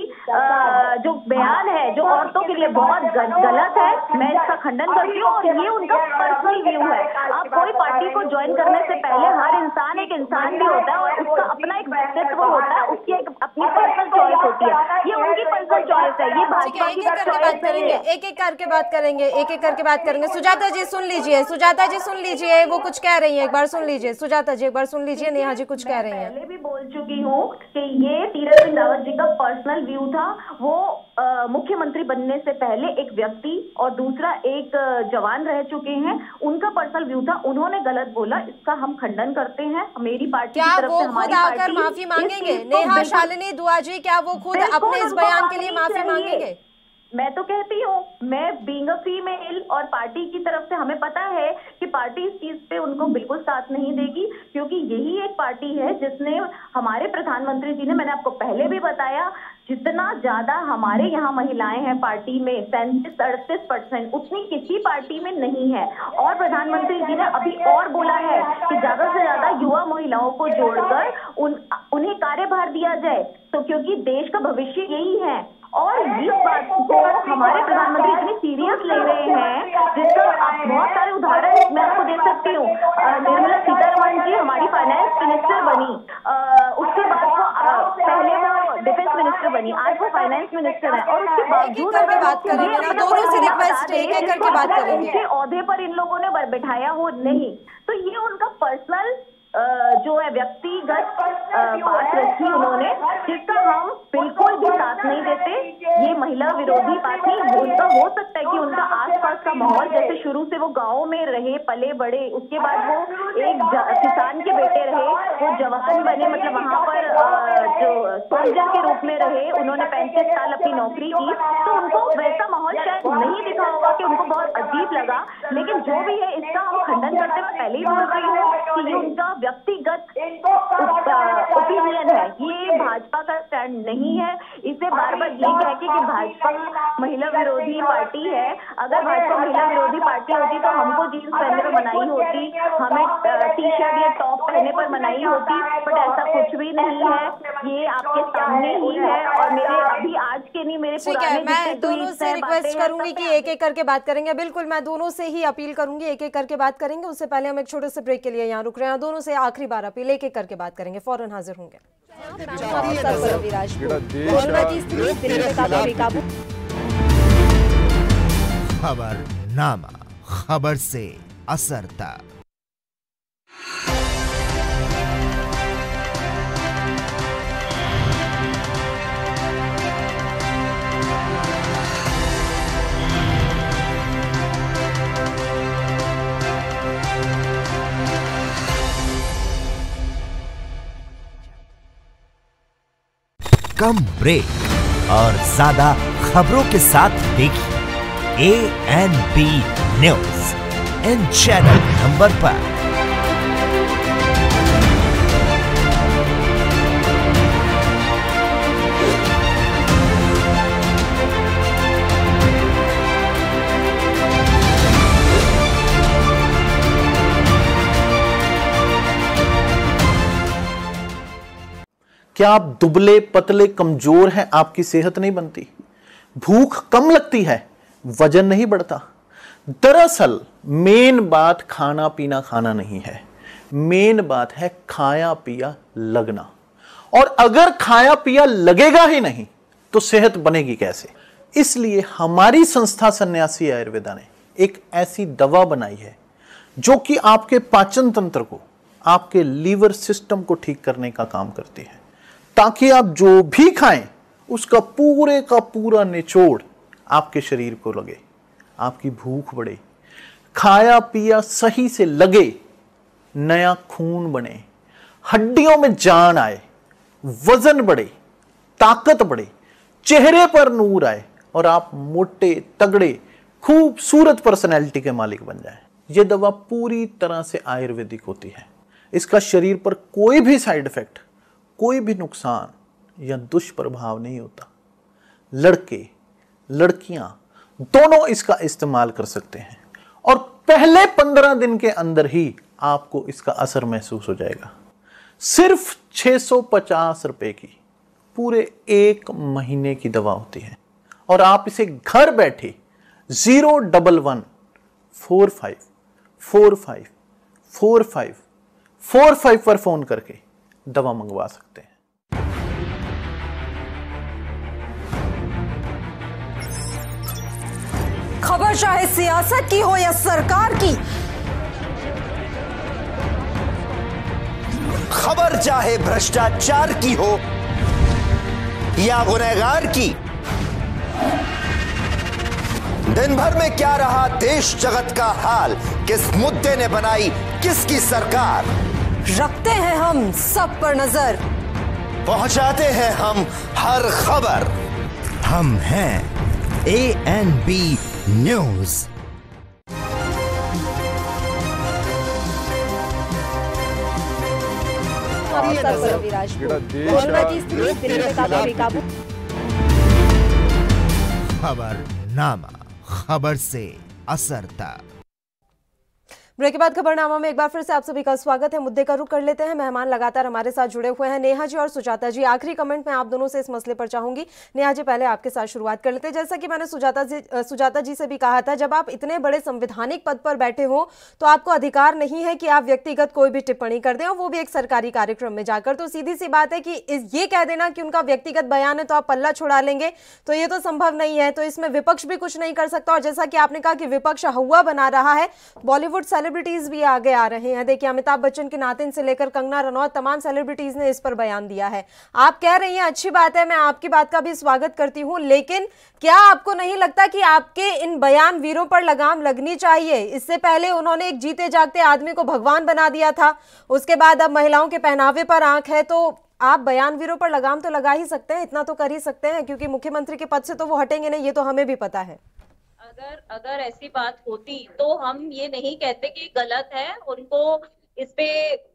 जो बयान है, जो औरतों के लिए बहुत गलत है, मैं इसका खंडन करती हूँ। और ये उनका पर्सनल व्यू है। आप कोई पार्टी को ज्वाइन करने से पहले हर इंसान एक इंसान भी होता है और उसका अपना एक व्यक्तित्व होता है, उसकी एक अपनी पर्सनल चॉइस होती है। ये उनकी पर्सनल चॉइस है, ये भाजपा की चॉइस नहीं है। एक एक करके बात करेंगे, एक एक करके बात करेंगे। सुजाता जी सुन लीजिए, सुजाता जी सुन लीजिए, वो कुछ कह रही है, एक बार सुन लीजिए। सुजाता जी एक बार सुन लीजिए, नेहा जी कुछ कह रही हैं। पहले भी बोल चुकी हूँ कि ये तीरथ सिंह रावत जी का पर्सनल व्यू था। वो मुख्यमंत्री बनने से पहले एक व्यक्ति और दूसरा एक जवान रह चुके हैं, उनका पर्सनल व्यू था, उन्होंने गलत बोला, इसका हम खंडन करते हैं। मेरी पार्टी क्या की तरफ वो से हमारी खुद आकर पार्टी माफी मांगेंगे? नेहा शालिनी दुआ जी, क्या वो खुद अपने इस बयान के लिए माफी मांगेंगे? मैं तो कहती हूँ, मैं बीइंग अ फीमेल और पार्टी की तरफ से हमें पता है कि पार्टी इस चीज पे उनको बिल्कुल साथ नहीं देगी, क्योंकि यही एक पार्टी है जिसने हमारे प्रधानमंत्री जी ने, मैंने आपको पहले भी बताया, जितना ज्यादा हमारे यहाँ महिलाएं हैं पार्टी में 37-38%, उतनी किसी पार्टी में नहीं है। और प्रधानमंत्री जी ने अभी और बोला है कि ज्यादा से ज्यादा युवा महिलाओं को जोड़कर उन्हें कार्यभार दिया जाए, तो क्योंकि देश का भविष्य यही है। और इस बात को हमारे प्रधानमंत्री इतनी सीरियस ले रहे हैं, जिसका बहुत सारे उदाहरण मैं आपको दे सकती हूँ। निर्मला सीतारमण जी हमारी फाइनेंस मिनिस्टर बनी, उसके बाद वो पहले वो डिफेंस मिनिस्टर बनी, आज वो फाइनेंस मिनिस्टर है। और उसके बावजूद बात करेंगे ना, दोनों से रिक्वेस्ट है, एक करके बात करेंगे। उनके ओहदे पर इन लोगों ने बैठाया हो नहीं, तो ये उनका पर्सनल जो है व्यक्तिगत बात रखी उन्होंने, जिसका हम बिल्कुल भी साथ साथ नहीं देते, ये महिला विरोधी बात नहीं। उनका हो सकता है कि उनका आसपास का माहौल, जैसे शुरू से वो गाँव में रहे, पले बड़े, उसके बाद वो एक किसान के बेटे रहे, वो जवान बने, मतलब वहाँ पर जो सोल्जर के रूप में रहे, उन्होंने 35 साल अपनी नौकरी की, तो उनको वैसा माहौल शायद नहीं दिखा होगा कि उनको बहुत अजीब लगा। लेकिन जो भी है, इसका हम खंडन करते हुए पहले ही बोल रही हूँ कि ये उनका व्यक्तिगत ओपिनियन है, ये भाजपा का स्टैंड नहीं है। इसे बार बार ये कह के कि भाजपा महिला विरोधी पार्टी है, अगर भाजपा महिला विरोधी पार्टी होती तो हमको जीन्स पहनने पर मनाही होती, हमें टी शर्ट या टॉप पहनने पर मनाही होती, बट ऐसा कुछ भी नहीं है। ये आपके सामने ही है और मेरे अभी आज के नहीं, मेरे पुराने मैं दोनों से रिक्वेस्ट करूंगी कि एक एक करके बात करेंगे। बिल्कुल, मैं दोनों से ही अपील करूंगी, एक एक करके बात करेंगे। उससे पहले हम एक छोटे से ब्रेक के लिए यहाँ रुक रहे हैं। दोनों से आखिरी बार अपील, एक एक करके बात करेंगे, फौरन हाजिर होंगे। खबरनामा, खबर से असर तक। कम ब्रेक और ज्यादा खबरों के साथ देखिए ANB news in channel number पर। क्या आप दुबले पतले कमजोर हैं, आपकी सेहत नहीं बनती, भूख कम लगती है, वजन नहीं बढ़ता? दरअसल मेन बात खाना पीना खाना नहीं है, मेन बात है खाया पिया लगना। और अगर खाया पिया लगेगा ही नहीं तो सेहत बनेगी कैसे? इसलिए हमारी संस्था सन्यासी आयुर्वेदा ने एक ऐसी दवा बनाई है जो कि आपके पाचन तंत्र को, आपके लीवर सिस्टम को ठीक करने का काम करती है, ताकि आप जो भी खाएं उसका पूरे का पूरा निचोड़ आपके शरीर को लगे, आपकी भूख बढ़े, खाया पिया सही से लगे, नया खून बने, हड्डियों में जान आए, वजन बढ़े, ताकत बढ़े, चेहरे पर नूर आए और आप मोटे तगड़े खूबसूरत पर्सनैलिटी के मालिक बन जाएं। यह दवा पूरी तरह से आयुर्वेदिक होती है। इसका शरीर पर कोई भी साइड इफेक्ट, कोई भी नुकसान या दुष्प्रभाव नहीं होता। लड़के लड़कियां दोनों इसका इस्तेमाल कर सकते हैं और पहले 15 दिन के अंदर ही आपको इसका असर महसूस हो जाएगा। सिर्फ 650 रुपए की पूरे 1 महीने की दवा होती है और आप इसे घर बैठे 01145454545 पर फोन करके दवा मंगवा सकते हैं। खबर चाहे सियासत की हो या सरकार की, खबर चाहे भ्रष्टाचार की हो या गुनहगार की, दिन भर में क्या रहा देश जगत का हाल, किस मुद्दे ने बनाई किसकी सरकार, रखते हैं हम सब पर नजर, पहुंचाते हैं हम हर खबर। हम हैं ANB न्यूज। खबरनामा, खबर से असर तक। ब्रेक के बाद खबरनामा में एक बार फिर से आप सभी का स्वागत है। मुद्दे का रुख कर लेते हैं। मेहमान लगातार हमारे साथ जुड़े हुए हैं, नेहा जी और सुजाता जी। आखिरी कमेंट में आप दोनों से इस मसले पर चाहूंगी। नेहा जी, पहले आपके साथ शुरुआत कर लेते हैं। जैसा कि मैंने सुजाता जी से भी कहा था, जब आप इतने बड़े संवैधानिक पद पर बैठे हो तो आपको अधिकार नहीं है कि आप व्यक्तिगत कोई भी टिप्पणी कर दें, और वो भी एक सरकारी कार्यक्रम में जाकर। तो सीधी सी बात है कि ये कह देना कि उनका व्यक्तिगत बयान है तो आप पल्ला छुड़ा लेंगे, तो ये तो संभव नहीं है। तो इसमें विपक्ष भी कुछ नहीं कर सकता। और जैसा कि आपने कहा कि विपक्ष हवा बना रहा है, बॉलीवुड सेलिब्रिटीज भी आगे आ रहे हैं। देखिए, अमिताभ बच्चन के नातिन से लेकर कंगना रनौत, तमाम सेलिब्रिटीज ने इस पर बयान दिया है। आप कह रही हैं अच्छी बात है, मैं आपकी बात का भी स्वागत करती हूं, लेकिन क्या आपको नहीं लगता कि आपके इन बयान वीरों पर लगाम लगनी चाहिए? इससे पहले उन्होंने एक जीते जागते आदमी को भगवान बना दिया था, उसके बाद अब महिलाओं के पहनावे पर आंख है, तो आप बयान वीरों पर लगाम तो लगा ही सकते हैं, इतना तो कर ही सकते हैं, क्योंकि मुख्यमंत्री के पद से तो वो हटेंगे नहीं, ये तो हमें भी पता है। अगर ऐसी बात होती तो हम ये नहीं कहते कि गलत है। उनको इस पे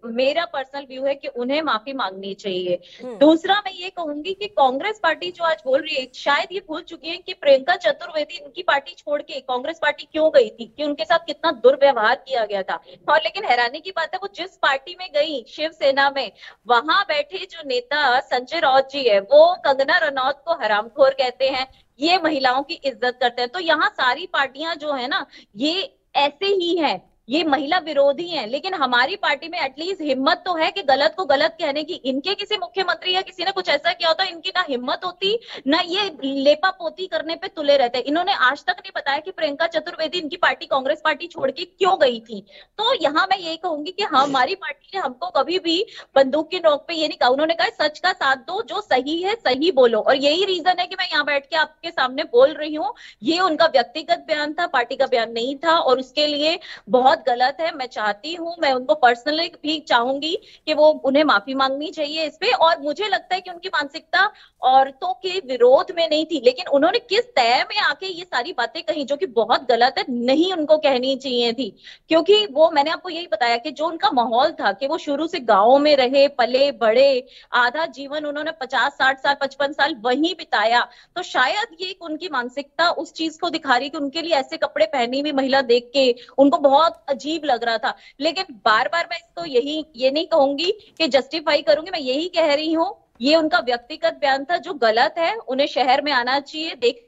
मेरा पर्सनल व्यू है कि उन्हें माफी मांगनी चाहिए। दूसरा, मैं ये कहूंगी कि कांग्रेस पार्टी जो आज बोल रही है, शायद ये भूल चुकी है कि प्रियंका चतुर्वेदी इनकी पार्टी छोड़ के कांग्रेस पार्टी क्यों गई थी, कि उनके साथ कितना दुर्व्यवहार किया गया था। और लेकिन हैरानी की बात है, वो जिस पार्टी में गई, शिवसेना में, वहां बैठे जो नेता संजय राउत जी है, वो कंगना रनौत को हरामखोर कहते हैं, ये महिलाओं की इज्जत करते हैं। तो यहाँ सारी पार्टियां जो है ना, ये ऐसे ही है, ये महिला विरोधी हैं। लेकिन हमारी पार्टी में एटलीस्ट हिम्मत तो है कि गलत को गलत कहने की। इनके किसी मुख्यमंत्री या किसी ने कुछ ऐसा किया होता, इनकी ना हिम्मत होती, ना ये लेपा पोती करने पे तुले रहते। इन्होंने आज तक नहीं बताया कि प्रियंका चतुर्वेदी इनकी पार्टी कांग्रेस पार्टी छोड़ के क्यों गई थी। तो यहाँ मैं यही कहूंगी कि हमारी पार्टी ने हमको कभी भी बंदूक की नोक पे ये नहीं कहा। उन्होंने कहा सच का साथ दो, जो सही है सही बोलो, और यही रीजन है कि मैं यहाँ बैठ के आपके सामने बोल रही हूँ। ये उनका व्यक्तिगत बयान था, पार्टी का बयान नहीं था, और उसके लिए बहुत गलत है। मैं चाहती हूँ, मैं उनको पर्सनली भी चाहूंगी कि वो उन्हें माफी मांगनी चाहिए इस पे। और मुझे लगता है कि उनकी मानसिकता औरतों के विरोध में नहीं थी, लेकिन उन्होंने किस तय में आके ये सारी बातें कही जो कि बहुत गलत है, नहीं उनको कहनी चाहिए थी। क्योंकि वो, मैंने आपको यही बताया कि जो उनका माहौल था, कि वो शुरू से गाँव में रहे, पले बड़े, आधा जीवन उन्होंने 50-60 साल 55 साल वहीं बिताया, तो शायद ये उनकी मानसिकता उस चीज को दिखा रही कि उनके लिए ऐसे कपड़े पहनी हुई महिला देख के उनको बहुत अजीब लग रहा था। लेकिन बार बार मैं इसको ये नहीं कहूंगी कि जस्टिफाई करूंगी, मैं यही कह रही हूँ ये उनका व्यक्तिगत बयान था जो गलत है। उन्हें शहर में आना चाहिए। देख,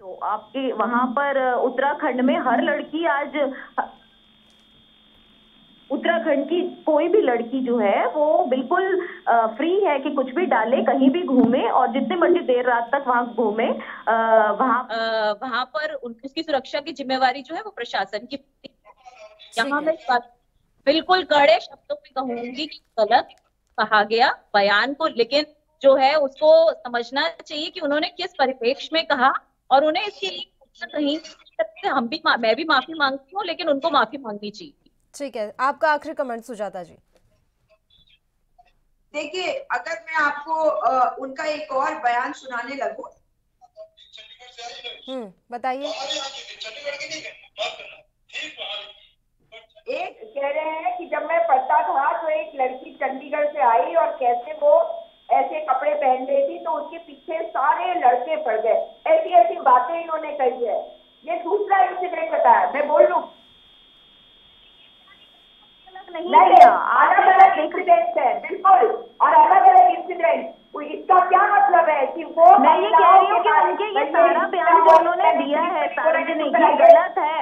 तो आपके वहां पर उत्तराखंड में हर लड़की आज, उत्तराखंड की कोई भी लड़की जो है वो बिल्कुल फ्री है कि कुछ भी डाले, कहीं भी घूमे और जितने मर्जी देर रात तक वहां घूमे। वहां पर उसकी सुरक्षा की जिम्मेवारी जो है वो प्रशासन की। यहाँ मैं बिल्कुल कड़े शब्दों में कहूंगी कि गलत कहा गया बयान को, लेकिन जो है उसको समझना चाहिए कि उन्होंने किस परिप्रेक्ष्य में कहा, और उन्हें इसके लिए कहीं मैं भी माफी मांगती हूँ, लेकिन उनको माफी मांगनी चाहिए। ठीक है, आपका आखिरी कमेंट सुजाता जी। देखिए, अगर मैं आपको उनका एक और बयान सुनाने लगूं, बताइए। एक कह रहे हैं कि जब मैं पढ़ता था तो एक लड़की चंडीगढ़ से आई और कैसे वो ऐसे कपड़े पहन रही थी, तो उसके पीछे सारे लड़के पड़ गए। ऐसी ऐसी बातें इन्होंने कही है। ये दूसरा इंसिडेंट बताया, मैं बोल लूं? नहीं, अलग अलग इंसिडेंट है बिल्कुल, और अलग अलग इंसिडेंट। इसका क्या मतलब है कि वो, मैं ये कह रही हूँ कि उनके ये सारा बयान जो उन्होंने दिया है सार्वजनिक, ये गलत है।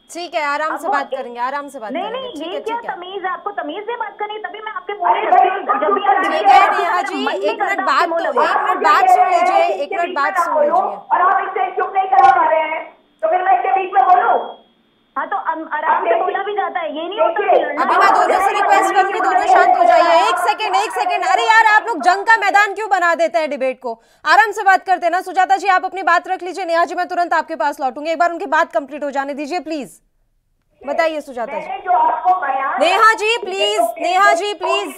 ठीक है, आराम से बात करेंगे, आराम से बात करेंगे। नहीं, ये क्या तमीज है? आपको तमीज से बात करनी, तभी मैं आपके ठीक है नेहा जी, एक मिनट बात सुन लीजिए, एक मिनट बात सुन लीजिए। और आप इससे चुप नहीं करा पा रहे हैं, तो फिर मैं इसके बीच में बोलूं? हाँ, तो आराम से बोला भी जाता है, ये नहीं होता। अभी मैं दोनों से रिक्वेस्ट करूंगी, दोनों शांत हो जाइए। एक सेकंड। अरे यार, आप लोग जंग का मैदान क्यों बना देते हैं डिबेट को? आराम से बात करते हैं ना। सुजाता जी, आप अपनी बात रख लीजिए। नेहा जी, मैं तुरंत आपके पास लौटूंगी, एक बार उनकी बात कंप्लीट हो जाने दीजिए प्लीज। बताइए Sujata ji. Neha ji please, Neha ji please,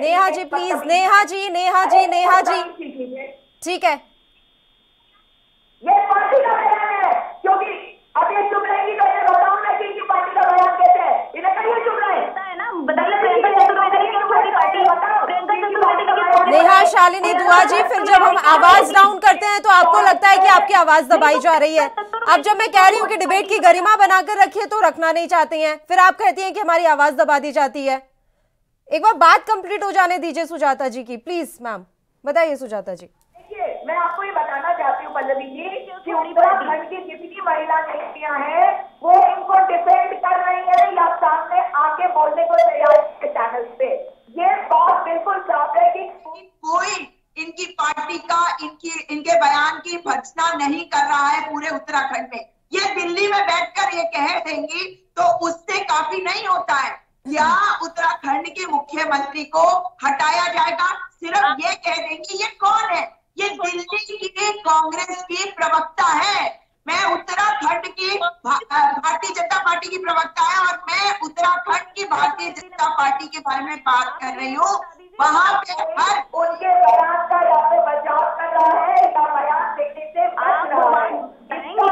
Neha ji please, Neha ji. ठीक है, ये पार्टी का बयान है, क्योंकि अब ये चुप रहेगी तो ये बताऊं मैं कि इनकी पार्टी का बयान कैसे है। इन्हें कहिए चुप रहे है ना, बताइए प्रियंका चतुर्वेदी की छोटी पार्टी, प्रियंका चतुर्वेदी की। नेहा शालिनी दुआ जी, फिर जब हम आवाज डाउन करते हैं तो आपको लगता है कि आपकी आवाज दबाई जा रही है। अब जब मैं कह रही हूँ कि डिबेट की गरिमा बनाकर रखिए तो रखना नहीं चाहती हैं, फिर आप कहती हैं कि हमारी आवाज दबा दी जाती है। एक बार बात कंप्लीट हो जाने दीजिए सुजाता जी की, प्लीज। मैम बताइए सुजाता जी। देखिए, मैं आपको ये बताना चाहती हूँ पल्लवी जी कि उत्तराखंड की जितनी महिला नेत्रियां हैं वो इनको डिफेंड कर रही है या सामने आके बोलने को तैयार है चैनल पे। ये बात बिल्कुल साफ है कि कोई इनकी पार्टी पार्टी का इनके बयान की भर्त्सना नहीं कर रहा है पूरे उत्तराखंड में। ये दिल्ली में बैठकर ये कह देंगी तो उससे काफी नहीं होता है। या उत्तराखंड के मुख्यमंत्री को हटाया जाएगा, सिर्फ ये कह देंगी ये कौन है, ये दिल्ली की कांग्रेस की प्रवक्ता है। मैं उत्तराखंड की भारतीय जनता पार्टी की प्रवक्ता है और मैं उत्तराखंड की भारतीय जनता पार्टी के बारे में बात कर रही हूँ। वहाँ पे हर उनके बयान का या तो बचाव कर रहा है या बयान देने से बच रहा है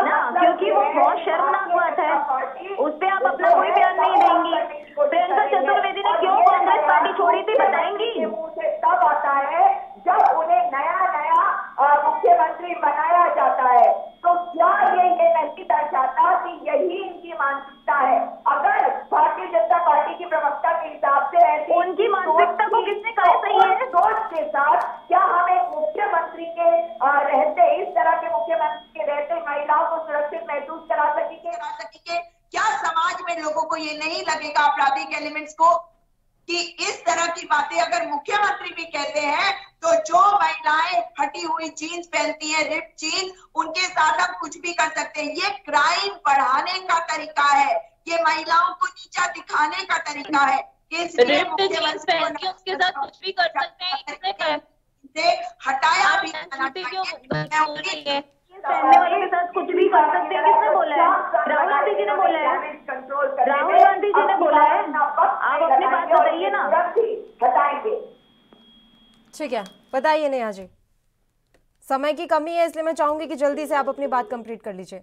ना, क्योंकि वो बहुत शर्मनाक बात है, उस पे आप अपना कोई बयान नहीं देंगी। प्रियंका चतुर्वेदी ने क्यों कांग्रेस पार्टी छोड़ी थी बताएंगी? मुंह से तब आता है जब उन्हें नया मुख्यमंत्री बनाया जाता है। तो क्या ये नहीं दर्शाता कि यही इनकी मानसिकता है? अगर भारतीय जनता पार्टी की प्रवक्ता के हिसाब से ऐसी उनकी मानसिकता को किसने कहा सही है? सोच के साथ क्या हम एक मुख्यमंत्री के रहते, इस तरह के मुख्यमंत्री के रहते महिलाओं को सुरक्षित महसूस करा सकेंगे? क्या समाज में लोगों को ये नहीं लगेगा, आपराधिक एलिमेंट्स को, कि इस तरह की बातें अगर मुख्यमंत्री भी कहते हैं तो जो महिलाएं फटी हुई जीन्स पहनती हैं, रिप जीन्स, उनके साथ हम कुछ भी कर सकते हैं। ये क्राइम बढ़ाने का तरीका है, ये महिलाओं को नीचा दिखाने का तरीका है। इसलिए मुख्यमंत्री उसके साथ कुछ भी कर सकते हैं, इसे हटाया भी जाना चाहिए। पहनने वालों के साथ कुछ भी कर सकते हैं, किसने बोला है? राहुल गांधी जी ने बोला है। राहुल गांधी जी ने बोला है। आप अपनी बात बताइए ना। हटाएंगे। ठीक है, बताइए नेहा जी। समय की कमी है इसलिए मैं चाहूंगी कि जल्दी से आप अपनी बात कंप्लीट कर लीजिए।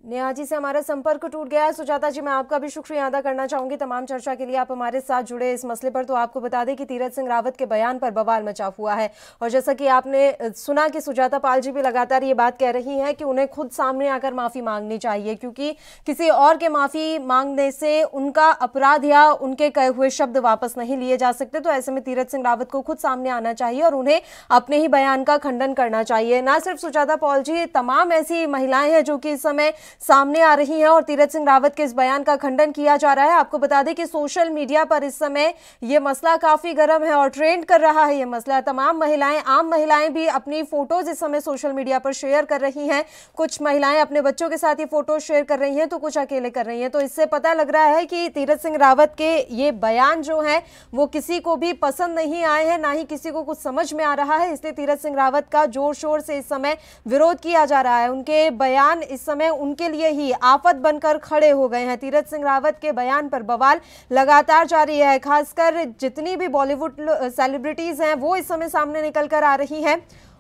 नेहा जी से हमारा संपर्क टूट गया है। सुजाता जी, मैं आपका भी शुक्रिया अदा करना चाहूंगी तमाम चर्चा के लिए आप हमारे साथ जुड़े इस मसले पर। तो आपको बता दें कि तीरथ सिंह रावत के बयान पर बवाल मचा हुआ है और जैसा कि आपने सुना कि सुजाता पाल जी भी लगातार ये बात कह रही हैं कि उन्हें खुद सामने आकर माफी मांगनी चाहिए, क्योंकि किसी और के माफी मांगने से उनका अपराध या उनके कहे हुए शब्द वापस नहीं लिए जा सकते। तो ऐसे में तीरथ सिंह रावत को खुद सामने आना चाहिए और उन्हें अपने ही बयान का खंडन करना चाहिए। ना सिर्फ सुजाता पाल जी, तमाम ऐसी महिलाएं हैं जो कि इस समय सामने आ रही हैं और तीरथ सिंह रावत के इस बयान का खंडन किया जा रहा है। आपको बता दें कि सोशल मीडिया पर इस समय ये मसला काफी गर्म है और ट्रेंड कर रहा है ये मसला। तमाम महिलाएं, आम महिलाएं भी अपनी फोटोज इस समय सोशल मीडिया पर शेयर कर रही हैं। कुछ महिलाएं अपने बच्चों के साथ ये फोटो शेयर कर रही हैं तो कुछ अकेले कर रही हैं। तो इससे पता लग रहा है कि तीरथ सिंह रावत के ये बयान जो है वो किसी को भी पसंद नहीं आए हैं, ना ही किसी को कुछ समझ में आ रहा है। इसलिए तीरथ सिंह रावत का जोर शोर से इस समय विरोध किया जा रहा है। उनके बयान इस समय उनके लिए ही आफत बनकर खड़े हो गए हैं। तीरथ सिंह रावत के बयान पर बवाल लगातार जारी है। खासकर जितनी भी बॉलीवुड सेलिब्रिटीज हैं वो इस समय सामने निकल कर आ रही हैं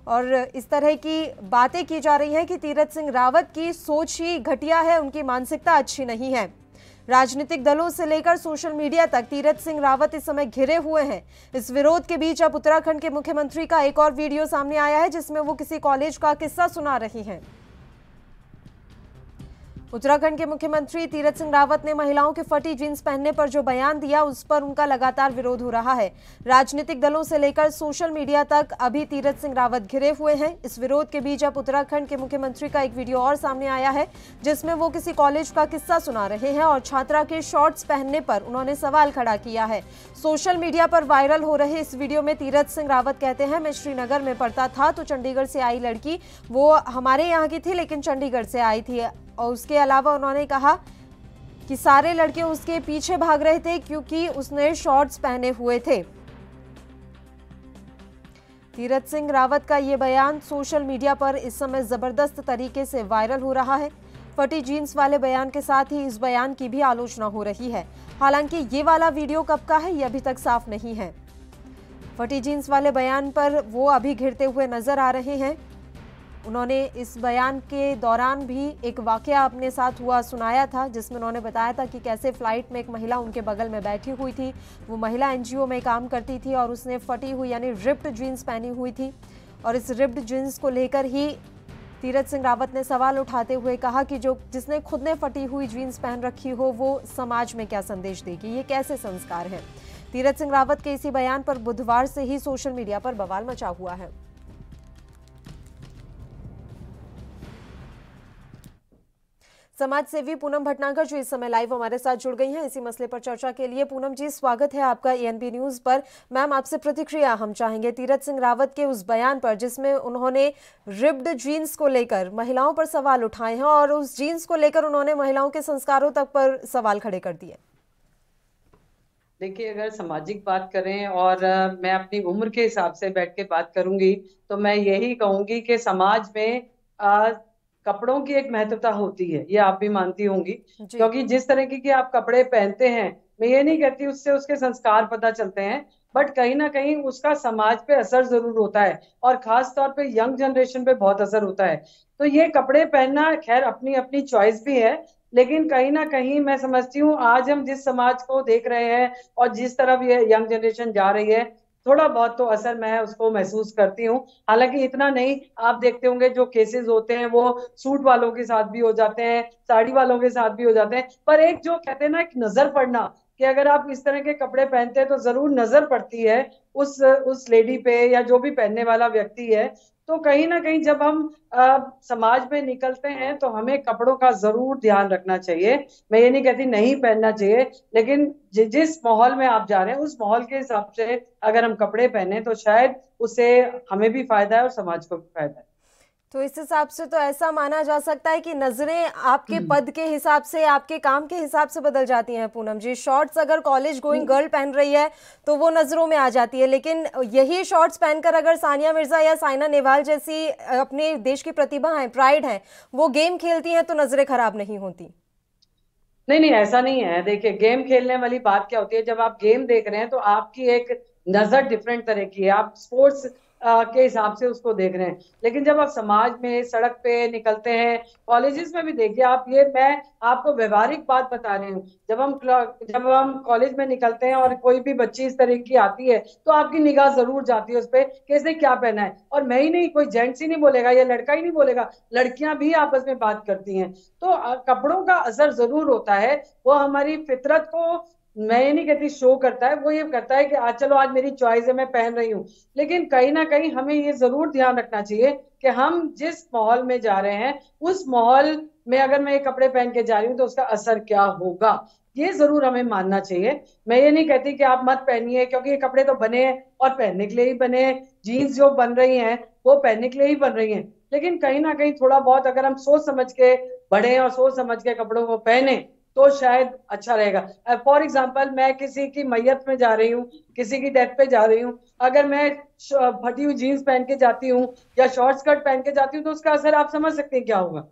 और इस तरह की बातें की जा रही हैं कि तीरथ सिंह रावत की सोच ही घटिया है, उनकी मानसिकता अच्छी नहीं है। राजनीतिक दलों से लेकर सोशल मीडिया तक तीरथ सिंह रावत इस समय घिरे हुए हैं। इस विरोध के बीच अब उत्तराखंड के मुख्यमंत्री का एक और वीडियो सामने आया है जिसमें वो किसी कॉलेज का किस्सा सुना रही हैं। उत्तराखंड के मुख्यमंत्री तीरथ सिंह रावत ने महिलाओं की फटी जींस पहनने पर जो बयान दिया उस पर उनका लगातार विरोध हो रहा है। राजनीतिक दलों से लेकर सोशल मीडिया तक अभी तीरथ सिंह रावत घिरे हुए हैं। इस विरोध के बीच अब उत्तराखंड के मुख्यमंत्री का एक वीडियो और सामने आया है जिसमें वो किसी कॉलेज का किस्सा सुना रहे हैं और छात्रा के शॉर्ट्स पहनने पर उन्होंने सवाल खड़ा किया है। सोशल मीडिया पर वायरल हो रहे इस वीडियो में तीरथ सिंह रावत कहते हैं, मैं श्रीनगर में पढ़ता था तो चंडीगढ़ से आई लड़की वो हमारे यहाँ की थी लेकिन चंडीगढ़ से आई थी। और उसके अलावा उन्होंने कहा कि सारे लड़के उसके पीछे भाग रहे थे क्योंकि उसने शॉर्ट्स पहने हुए थे। तीरथ सिंह रावत का ये बयान सोशल मीडिया पर इस समय जबरदस्त तरीके से वायरल हो रहा है। फटी जीन्स वाले बयान के साथ ही इस बयान की भी आलोचना हो रही है। हालांकि ये वाला वीडियो कब का है ये अभी तक साफ नहीं है। फटी जीन्स वाले बयान पर वो अभी घिरते हुए नजर आ रहे हैं। उन्होंने इस बयान के दौरान भी एक वाकया अपने साथ हुआ सुनाया था जिसमें उन्होंने बताया था कि कैसे फ्लाइट में एक महिला उनके बगल में बैठी हुई थी। वो महिला एनजीओ में काम करती थी और उसने फटी हुई यानी रिप्ड जीन्स पहनी हुई थी और इस रिप्ड जीन्स को लेकर ही तीरथ सिंह रावत ने सवाल उठाते हुए कहा कि जिसने खुद ने फटी हुई जीन्स पहन रखी हो वो समाज में क्या संदेश देगी, ये कैसे संस्कार है। तीरथ सिंह रावत के इसी बयान पर बुधवार से ही सोशल मीडिया पर बवाल मचा हुआ है। समाज सेवी पूनम भटनागर जो इस समय लाइव हमारे साथ जुड़ गई हैं इसी मसले पर चर्चा के लिए। पूनम जी, स्वागत है आपका एएनबी न्यूज पर। मैम, आपसे प्रतिक्रिया हम चाहेंगे तीरथ सिंह रावत के उस बयान पर जिसमें उन्होंने रिब्ड जीन्स को लेकर महिलाओं पर सवाल उठाए हैं और उस जीन्स को लेकर उन्होंने महिलाओं के संस्कारों तक पर सवाल खड़े कर दिए। देखिए, अगर सामाजिक बात करें और मैं अपनी उम्र के हिसाब से बैठ के बात करूंगी तो मैं यही कहूंगी कि समाज में कपड़ों की एक महत्वता होती है, ये आप भी मानती होंगी, क्योंकि जिस तरह के आप कपड़े पहनते हैं, मैं ये नहीं कहती उससे उसके संस्कार पता चलते हैं, बट कहीं ना कहीं उसका समाज पे असर जरूर होता है और खास तौर पे यंग जनरेशन पे बहुत असर होता है। तो ये कपड़े पहनना खैर अपनी अपनी चॉइस भी है, लेकिन कहीं ना कहीं मैं समझती हूँ आज हम जिस समाज को देख रहे हैं और जिस तरफ ये यंग जनरेशन जा रही है, थोड़ा बहुत तो असर मैं उसको महसूस करती हूँ। हालांकि इतना नहीं, आप देखते होंगे जो केसेस होते हैं वो सूट वालों के साथ भी हो जाते हैं, साड़ी वालों के साथ भी हो जाते हैं, पर एक जो कहते हैं ना एक नजर पड़ना, कि अगर आप इस तरह के कपड़े पहनते हैं तो जरूर नजर पड़ती है उस लेडी पे या जो भी पहनने वाला व्यक्ति है। तो कहीं ना कहीं जब हम समाज में निकलते हैं तो हमें कपड़ों का जरूर ध्यान रखना चाहिए। मैं ये नहीं कहती नहीं पहनना चाहिए, लेकिन जिस माहौल में आप जा रहे हैं उस माहौल के हिसाब से अगर हम कपड़े पहने तो शायद उससे हमें भी फायदा है और समाज को भी फायदा है। तो इस हिसाब से तो ऐसा माना जा सकता है कि नजरें आपके पद के हिसाब से, आपके काम के हिसाब से बदल जाती हैं। पूनम जी, शॉर्ट्स अगर कॉलेज गोइंग गर्ल पहन रही है तो वो नजरों में आ जाती है, लेकिन यही शॉर्ट्स पहनकर अगर सानिया मिर्जा या साइना नेहवाल जैसी अपने देश की प्रतिभा है, प्राइड है, वो गेम खेलती हैं तो नजरें खराब नहीं होती? नहीं, ऐसा नहीं है। देखिए, गेम खेलने वाली बात क्या होती है, जब आप गेम देख रहे हैं तो आपकी एक नजर डिफरेंट तरह की है, आप स्पोर्ट्स के हिसाब से उसको देख रहे हैं। लेकिन जब आप समाज में सड़क पे निकलते हैं, कॉलेजेस में भी देखिए आप, ये मैं आपको व्यवहारिक बात बता रही हूँ, जब हम कॉलेज में निकलते हैं और कोई भी बच्ची इस तरह की आती है तो आपकी निगाह जरूर जाती है उस पर कि इसने क्या पहना है। और मैं ही नहीं, कोई जेंट्स ही नहीं बोलेगा या लड़का ही नहीं बोलेगा, लड़कियां भी आपस में बात करती हैं। तो कपड़ों का असर जरूर होता है, वो हमारी फितरत को मैं ये नहीं कहती शो करता है, वो ये करता है कि आज चलो आज मेरी चॉइस है, मैं पहन रही हूँ। लेकिन कहीं ना कहीं हमें ये जरूर ध्यान रखना चाहिए कि हम जिस माहौल में जा रहे हैं उस माहौल में अगर मैं ये कपड़े पहन के जा रही हूँ तो उसका असर क्या होगा, ये जरूर हमें मानना चाहिए। मैं ये नहीं कहती कि आप मत पहनिए, क्योंकि ये कपड़े तो बने हैं और पहनने के लिए ही बने हैं, जीन्स जो बन रही हैं वो पहनने के लिए ही बन रही हैं। लेकिन कहीं ना कहीं थोड़ा बहुत अगर हम सोच समझ के बढ़े और सोच समझ के कपड़ों को पहने तो शायद अच्छा रहेगा। फॉर एग्जाम्पल, मैं किसी की मैयत में जा रही हूँ, किसी की डेथ पे जा रही हूँ, अगर मैं फटी हुई जीन्स पहन के जाती हूँ या शॉर्ट स्कर्ट पहन के जाती हूँ तो उसका असर आप समझ सकते हैं क्या होगा।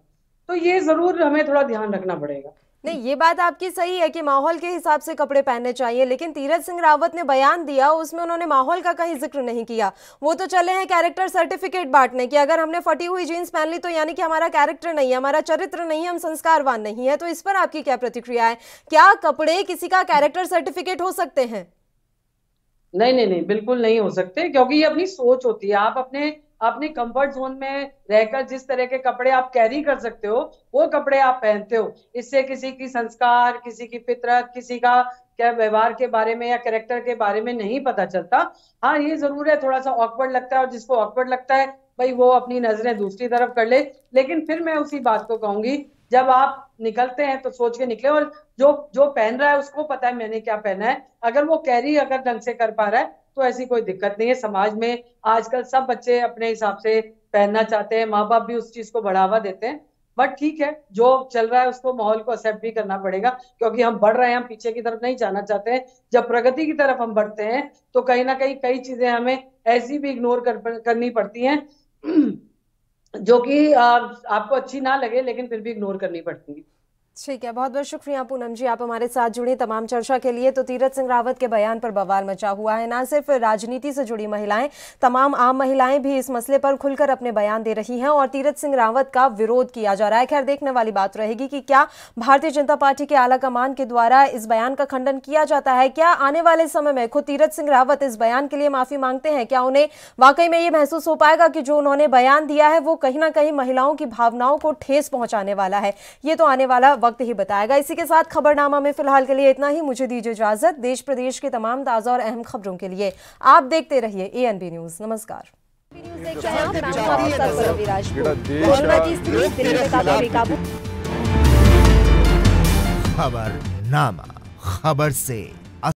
तो ये जरूर हमें थोड़ा ध्यान रखना पड़ेगा। नहीं, ये बात आपकी सही है कि माहौल के हिसाब से कपड़े पहनने चाहिए, लेकिन तीरथ सिंह रावत ने बयान दिया उसमें उन्होंने माहौल का कहीं जिक्र नहीं किया। वो तो चले हैं कैरेक्टर सर्टिफिकेट बांटने कि अगर हमने फटी हुई जीन्स पहन ली तो यानी कि हमारा कैरेक्टर नहीं है, हमारा चरित्र नहीं है, हम संस्कारवान नहीं है। तो इस पर आपकी क्या प्रतिक्रिया है? क्या कपड़े किसी का कैरेक्टर सर्टिफिकेट हो सकते हैं? नहीं, बिल्कुल नहीं हो सकते, क्योंकि ये अपनी सोच होती है। आप अपने कंफर्ट जोन में रहकर जिस तरह के कपड़े आप कैरी कर सकते हो वो कपड़े आप पहनते हो। इससे किसी की संस्कार, किसी की फितरत, किसी का क्या व्यवहार के बारे में या कैरेक्टर के बारे में नहीं पता चलता। हाँ, ये जरूर है, थोड़ा सा ऑकवर्ड लगता है और जिसको ऑकवर्ड लगता है भाई वो अपनी नजरें दूसरी तरफ कर ले। लेकिन फिर मैं उसी बात को कहूंगी, जब आप निकलते हैं तो सोच के निकले, और जो पहन रहा है उसको पता है मैंने क्या पहना है। अगर वो कैरी अगर ढंग से कर पा रहा है तो ऐसी कोई दिक्कत नहीं है। समाज में आजकल सब बच्चे अपने हिसाब से पहनना चाहते हैं, माँ बाप भी उस चीज को बढ़ावा देते हैं। बट ठीक है, जो चल रहा है उसको माहौल को एक्सेप्ट भी करना पड़ेगा, क्योंकि हम बढ़ रहे हैं, हम पीछे की तरफ नहीं जाना चाहते हैं। जब प्रगति की तरफ हम बढ़ते हैं तो कहीं ना कहीं कई चीजें हमें ऐसी भी इग्नोर करनी पड़ती हैं जो कि आपको अच्छी ना लगे, लेकिन फिर भी इग्नोर करनी पड़ती है। ठीक है, बहुत बहुत शुक्रिया पूनम जी, आप हमारे साथ जुड़ी तमाम चर्चा के लिए। तो तीरथ सिंह रावत के बयान पर बवाल मचा हुआ है, ना सिर्फ राजनीति से जुड़ी महिलाएं, तमाम आम महिलाएं भी इस मसले पर खुलकर अपने बयान दे रही हैं और तीरथ सिंह रावत का विरोध किया जा रहा है। खैर, देखने वाली बात रहेगी कि क्या भारतीय जनता पार्टी के आला कमान के द्वारा इस बयान का खंडन किया जाता है। क्या आने वाले समय में खुद तीरथ सिंह रावत इस बयान के लिए माफी मांगते हैं? क्या उन्हें वाकई में ये महसूस हो पाएगा कि जो उन्होंने बयान दिया है वो कहीं ना कहीं महिलाओं की भावनाओं को ठेस पहुंचाने वाला है? ये तो आने वाला वक्त ही बताएगा। इसी के साथ खबरनामा में फिलहाल के लिए इतना ही। मुझे दीजिए इजाजत। देश प्रदेश के तमाम ताजा और अहम खबरों के लिए आप देखते रहिए एएनबी न्यूज। नमस्कार। कोरोना की स्थिति दिल्ली में काफी बेकाबू। खबरनामा, खबर से